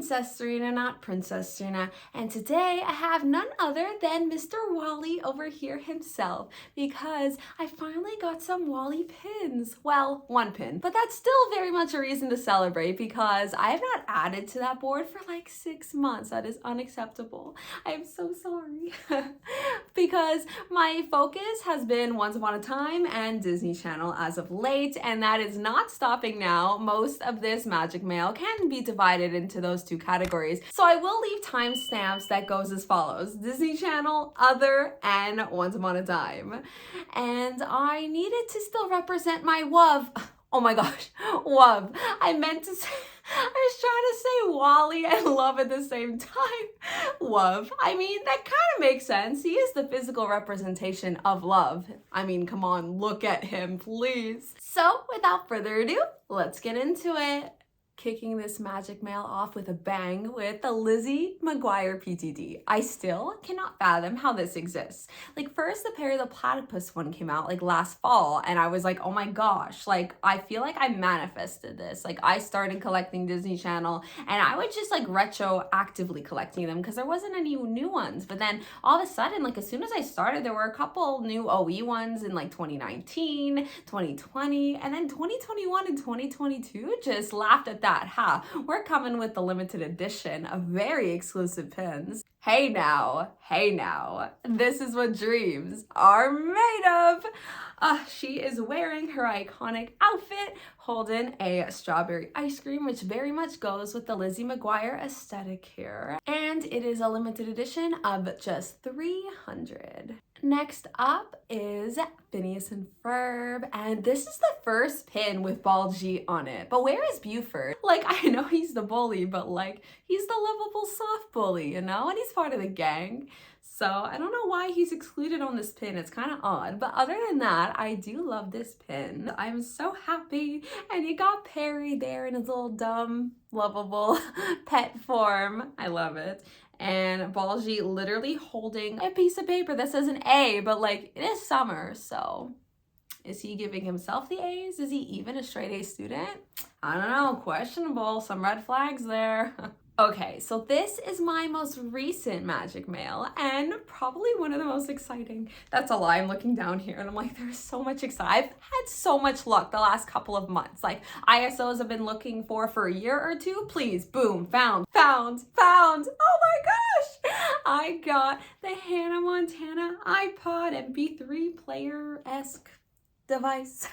Princess Serena, not Princess Serena, and today I have none other than Mr. Wally over here himself, because I finally got some Wally pins. Well, one pin, but that's still very much a reason to celebrate because I have not added to that board for like 6 months. That is unacceptable. I am so sorry. Because my focus has been Once Upon a Time and Disney Channel as of late, and that is not stopping now. Most of this magic mail can be divided into those two categories. So I will leave timestamps that goes as follows: Disney Channel, Other, and Once Upon a Time. And I needed to still represent my WUV. Oh my gosh, WUV. I meant to say, I was trying to say Wally and love at the same time. WUV. I mean, that kind of makes sense. He is the physical representation of love. I mean, come on, look at him, please. So without further ado, let's get into it. Kicking this magic mail off with a bang with the Lizzie McGuire PTD. I still cannot fathom how this exists. Like, first the Perry the Platypus one came out like last fall, and I was like, oh my gosh, like I feel like I manifested this. Like, I started collecting Disney Channel and I was just like retroactively collecting them because there wasn't any new ones. But then all of a sudden, like as soon as I started, there were a couple new OE ones in like 2019, 2020, and then 2021 and 2022 just laughed at that. We're coming with the limited edition of very exclusive pins. Hey now, this is what dreams are made of. She is wearing her iconic outfit, holding a strawberry ice cream, which very much goes with the Lizzie McGuire aesthetic here. And it is a limited edition of just 300. Next up is Phineas and Ferb, and this is the first pin with Baljeet on it. But where is Buford? Like, I know he's the bully, but like, he's the lovable soft bully, you know? And he's part of the gang. So I don't know why he's excluded on this pin. It's kind of odd. But other than that, I do love this pin. I'm so happy. And you got Perry there in his little dumb, lovable pet form. I love it. And Baljeet literally holding a piece of paper that says an A, but like, it is summer, so is he giving himself the A's? Is he even a straight A student? I don't know, questionable, some red flags there. Okay, so this is my most recent magic mail and probably one of the most exciting. That's a lie. I'm looking down here and I'm like, there's so much excitement. I've had so much luck the last couple of months. Like, ISOs I've been looking for a year or two. Please, boom, found. Oh my gosh! I got the Hannah Montana iPod MP3 player-esque device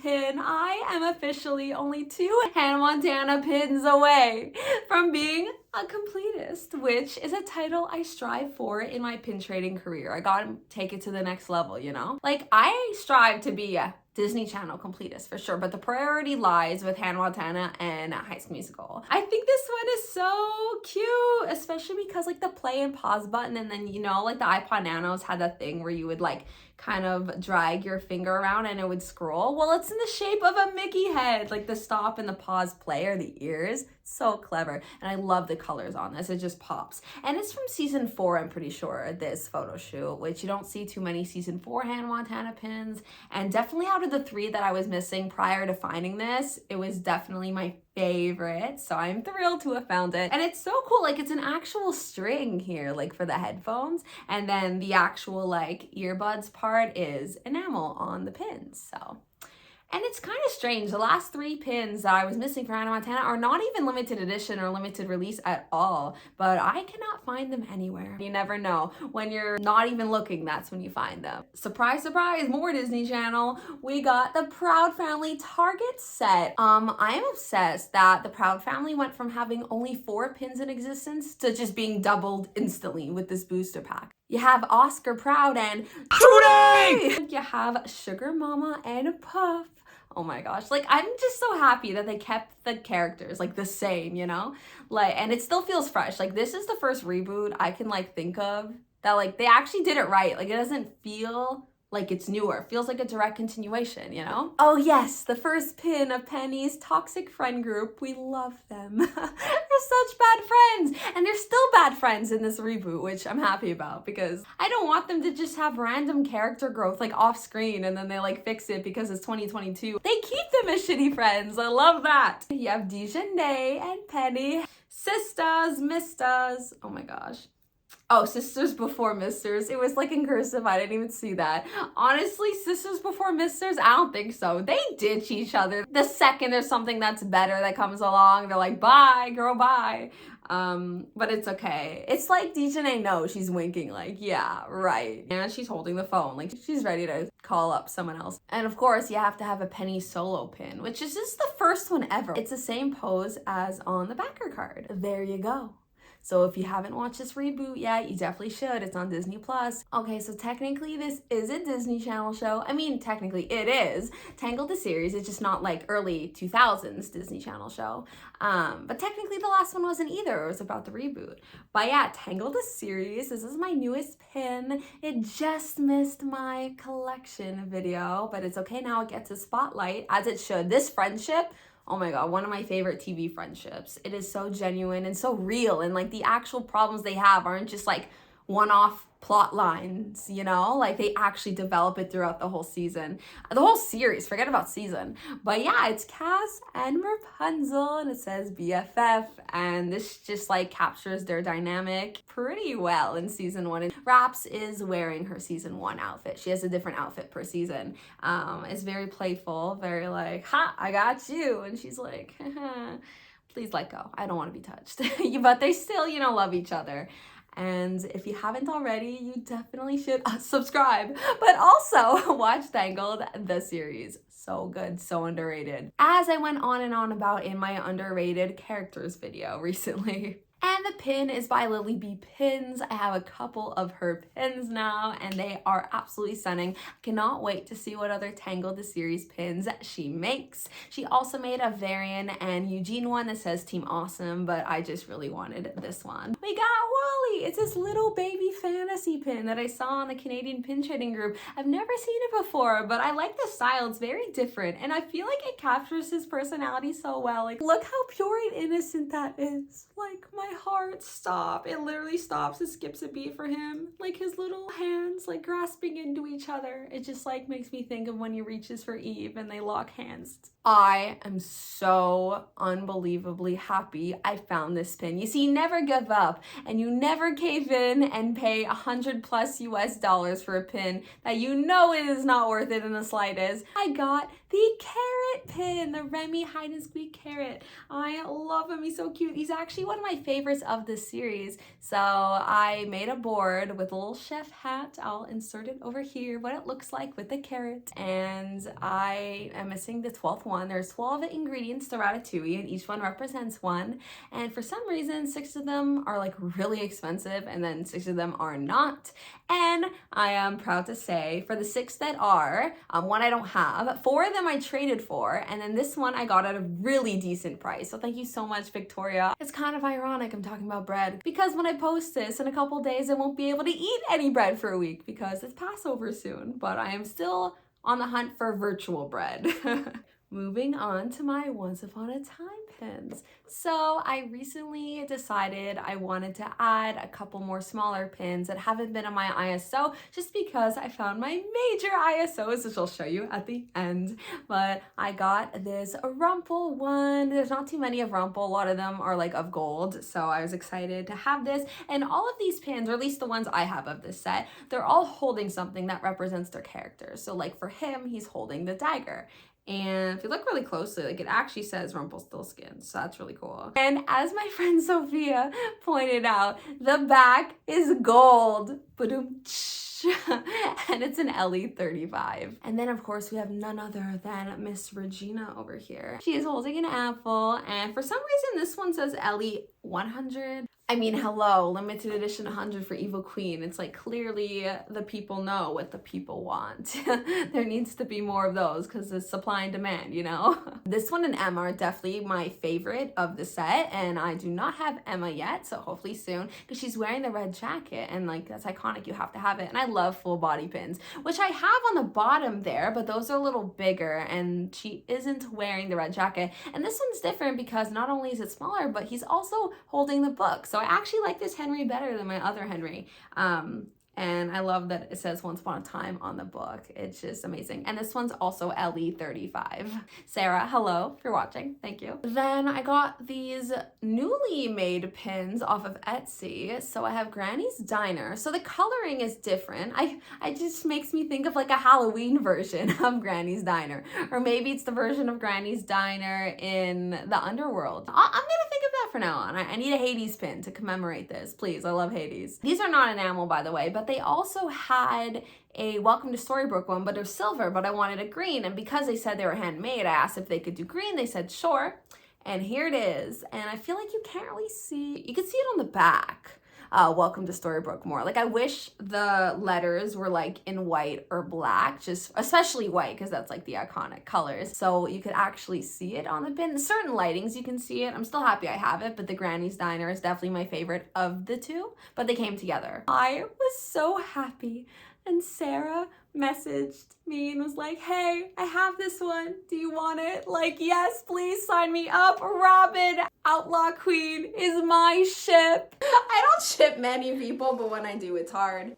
pin. I am officially only 2 Hannah Montana pins away from being a completist, which is a title I strive for in my pin trading career. I gotta take it to the next level, you know? Like, I strive to be a Disney Channel completist for sure, but the priority lies with Hannah Montana and High School Musical. I think this one is so cute, especially because like the play and pause button, and then, you know, like the iPod Nanos had that thing where you would like kind of drag your finger around and it would scroll. Well, it's in the shape of a Mickey head, like the stop and the pause play are the ears. So clever. And I love the colors on this. It just pops. And it's from season 4, I'm pretty sure, this photo shoot, which you don't see too many season 4 Hannah Montana pins. And definitely out of the 3 that I was missing prior to finding this, it was definitely my favorite. So I'm thrilled to have found it. And it's so cool. Like, it's an actual string here, like for the headphones. And then the actual like earbuds part is enamel on the pins. So, and it's kind of strange. The last 3 pins that I was missing for Hannah Montana are not even limited edition or limited release at all, but I cannot find them anywhere. You never know. When you're not even looking, that's when you find them. Surprise, surprise, more Disney Channel. We got the Proud Family Target set. I am obsessed that the Proud Family went from having only 4 pins in existence to just being doubled instantly with this booster pack. You have Oscar Proud and Trudy! You have Sugar Mama and Puff. Oh my gosh, like, I'm just so happy that they kept the characters like the same, you know? Like, and it still feels fresh. Like, this is the first reboot I can like think of that like they actually did it right. Like, it doesn't feel like it's newer. It feels like a direct continuation, you know? Oh yes, the first pin of Penny's toxic friend group. We love them. They're such bad friends. And they're still bad friends in this reboot, which I'm happy about because I don't want them to just have random character growth like off screen and then they like fix it because it's 2022. They keep them as shitty friends. I love that. You have Dejanay and Penny. Sisters, misters. Oh my gosh. Oh, sisters before misters. It was like in cursive. I didn't even see that. Honestly, sisters before misters? I don't think so. They ditch each other. The second there's something that's better that comes along, they're like, bye, girl, bye. But it's okay. It's like Dejanay knows she's winking, like, yeah, right. And she's holding the phone, like she's ready to call up someone else. And of course, you have to have a penny solo pin, which is just the first one ever. It's the same pose as on the backer card. There you go. So if you haven't watched this reboot yet, you definitely should. It's on Disney Plus. Okay, so technically this is a Disney Channel show. I mean, technically it is. Tangled the series, it's just not like early 2000s Disney Channel show. But technically the last one wasn't either. It was about the reboot. But yeah, Tangled the series. This is my newest pin. It just missed my collection video, but it's okay now. It gets a spotlight, as it should. This friendship, oh my god, one of my favorite TV friendships. It is so genuine and so real, and like the actual problems they have aren't just like one-off plot lines, you know? Like they actually develop it throughout the whole season. The whole series, forget about season. But yeah, it's Cass and Rapunzel, and it says BFF, and this just like captures their dynamic pretty well in season 1. And Raps is wearing her season 1 outfit. She has a different outfit per season. It's very playful, very like, ha, I got you. And she's like, please let go. I don't want to be touched. But they still, you know, love each other. And if you haven't already, you definitely should subscribe, but also watch Tangled, the series. So good, so underrated. As I went on and on about in my underrated characters video recently. And the pin is by Lily B Pins. I have a couple of her pins now, and they are absolutely stunning. I cannot wait to see what other Tangled the series pins she makes. She also made a Varian and Eugene one that says Team Awesome, but I just really wanted this one. We got Wally. It's this little baby fantasy pin that I saw on the Canadian pin trading group. I've never seen it before, but I like the style. It's very different, and I feel like it captures his personality so well. Like, look how pure and innocent that is. Like, my heart stop. It literally stops and skips a beat for him. Like his little hands like grasping into each other. It just like makes me think of when he reaches for Eve and they lock hands. I am so unbelievably happy I found this pin. You see, you never give up and you never cave in and pay $100+ US for a pin that you know it is not worth it in the slightest. I got the carrot pin, the Remy hide and squeak carrot. I love him, he's so cute. He's actually one of my favorites of this series. So I made a board with a little chef hat. I'll insert it over here, what it looks like with the carrot. And I am missing the 12th one. There's 12 ingredients to ratatouille, and each one represents one. And for some reason, 6 of them are like really expensive, and then 6 of them are not. And I am proud to say, for the 6 that are, one I don't have, 4 of them I traded for, and then this one I got at a really decent price. So thank you so much, Victoria. It's kind of ironic I'm talking about bread, because when I post this in a couple days, I won't be able to eat any bread for a week because it's Passover soon, but I am still on the hunt for virtual bread. Moving on to my Once Upon a Time pins. So I recently decided I wanted to add a couple more smaller pins that haven't been on my ISO, just because I found my major ISOs, which I'll show you at the end. But I got this Rumple one. There's not too many of Rumple. A lot of them are like of gold. So I was excited to have this. And all of these pins, or at least the ones I have of this set, they're all holding something that represents their characters. So like for him, he's holding the dagger. And if you look really closely, like it actually says Rumpelstiltskin, so that's really cool. And as my friend Sophia pointed out, the back is gold. Ba-doom. And it's an LE35. And then of course we have none other than Miss Regina over here. She is holding an apple, and for some reason this one says LE100. I mean, hello, limited edition 100 for Evil Queen. It's like clearly the people know what the people want. There needs to be more of those because it's supply and demand, you know? This one and Emma are definitely my favorite of the set, and I do not have Emma yet, so hopefully soon, because she's wearing the red jacket, and like that's iconic, you have to have it. And I love full body pins, which I have on the bottom there, but those are a little bigger, and she isn't wearing the red jacket. And this one's different because not only is it smaller, but he's also holding the book. So I actually like this Henry better than my other Henry. And I love that it says Once Upon a Time on the book. It's just amazing. And this one's also LE35. Sarah, hello, if you're watching. Thank you. Then I got these newly made pins off of Etsy. So I have Granny's Diner. So the coloring is different. It just makes me think of like a Halloween version of Granny's Diner. Or maybe it's the version of Granny's Diner in the underworld. I'm gonna think of that for now on. I need a Hades pin to commemorate this. Please, I love Hades. These are not enamel, by the way, but they also had a Welcome to Storybrooke one, but it was silver, but I wanted a green. And because they said they were handmade, I asked if they could do green. They said, sure. And here it is. And I feel like you can't really see, you can see it on the back. Welcome to Storybrooke more. Like I wish the letters were like in white or black, just especially white because that's like the iconic colors. So you could actually see it on the pin. Certain lightings you can see it. I'm still happy I have it, but the Granny's Diner is definitely my favorite of the two, but they came together. I was so happy. And Sarah messaged me and was like, hey, I have this one. Do you want it? Like, yes, please sign me up. Robin, Outlaw Queen, is my ship. I don't ship many people, but when I do, it's hard.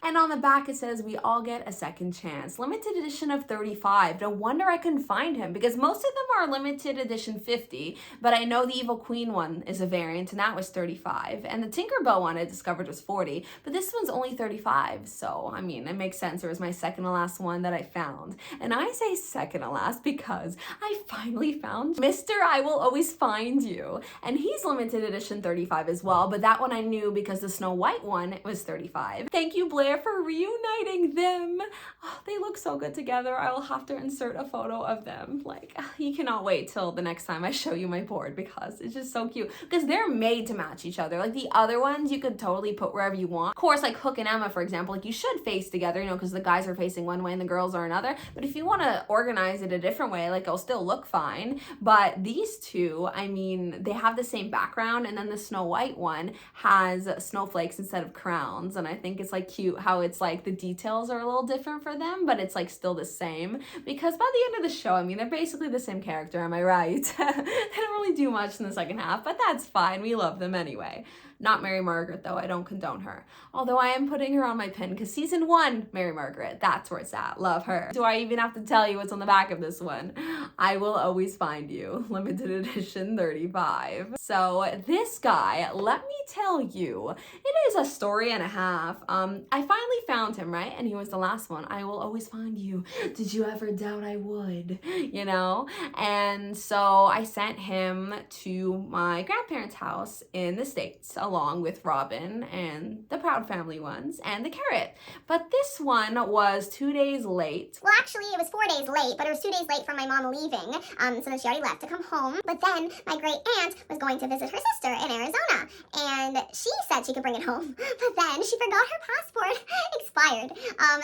And on the back it says, we all get a second chance. Limited edition of 35. No wonder I couldn't find him because most of them are limited edition 50, but I know the Evil Queen one is a variant and that was 35. And the Tinkerbell one I discovered was 40, but this one's only 35. So, I mean, it makes sense. It was my second to last one that I found. And I say second to last because I finally found Mr. I Will Always Find You. And he's limited edition 35 as well, but that one I knew because the Snow White one was 35. Thank you, Blair, for reuniting them. Oh, they look so good together. I will have to insert a photo of them. Like, you cannot wait till the next time I show you my board because it's just so cute. Because they're made to match each other. Like the other ones, you could totally put wherever you want. Of course, like Hook and Emma, for example, like you should face together, you know, because the guys are facing one way and the girls are another. But if you want to organize it a different way, like it'll still look fine. But these two, I mean, they have the same background, and then the Snow White one has snowflakes instead of crowns. And I think it's like cute how it's like the details are a little different for them, but it's like still the same, because by the end of the show, I mean, they're basically the same character, am I right? They don't really do much in the second half, but that's fine. We love them anyway. Not Mary Margaret, though. I don't condone her. Although I am putting her on my pin because season 1, Mary Margaret, that's where it's at. Love her. Do I even have to tell you what's on the back of this one? I Will Always Find You, limited edition 35. So this guy, let me tell you, it is a story and a half. I finally found him, right? And he was the last one. I will always find you. Did you ever doubt I would? You know? And so I sent him to my grandparents' house in the States, along with Robin and the Proud Family ones and the Carrot. But this one was 2 days late. Well, actually, it was 4 days late, but it was 2 days late from my mom leaving, so then she already left to come home. But then my great aunt was going to visit her sister in Arizona, and she said she could bring it home, but then she forgot her passport expired,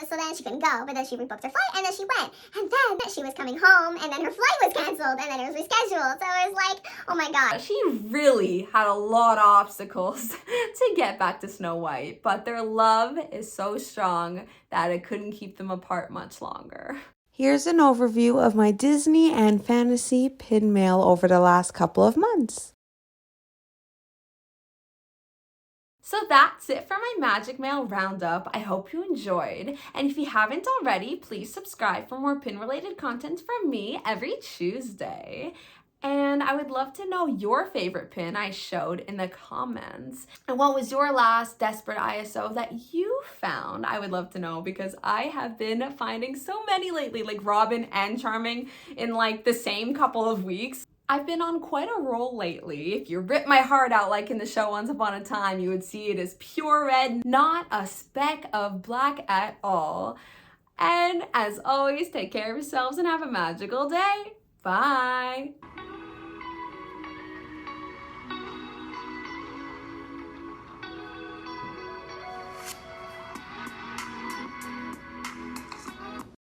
so then she couldn't go, but then she rebooked her flight, and then she went, and then she was coming home, and then her flight was canceled, and then it was rescheduled, so it was like, oh my god. She really had a lot of obstacles to get back to Snow White, but their love is so strong that it couldn't keep them apart much longer. Here's an overview of my Disney and fantasy pin mail over the last couple of months. So that's it for my Magic Mail Roundup. I hope you enjoyed. And if you haven't already, please subscribe for more pin-related content from me every Tuesday. And I would love to know your favorite pin I showed in the comments. And what was your last desperate ISO that you found? I would love to know because I have been finding so many lately, like Robin and Charming in like the same couple of weeks. I've been on quite a roll lately. If you rip my heart out like in the show Once Upon a Time, you would see it as pure red, not a speck of black at all. And as always, take care of yourselves and have a magical day. Bye.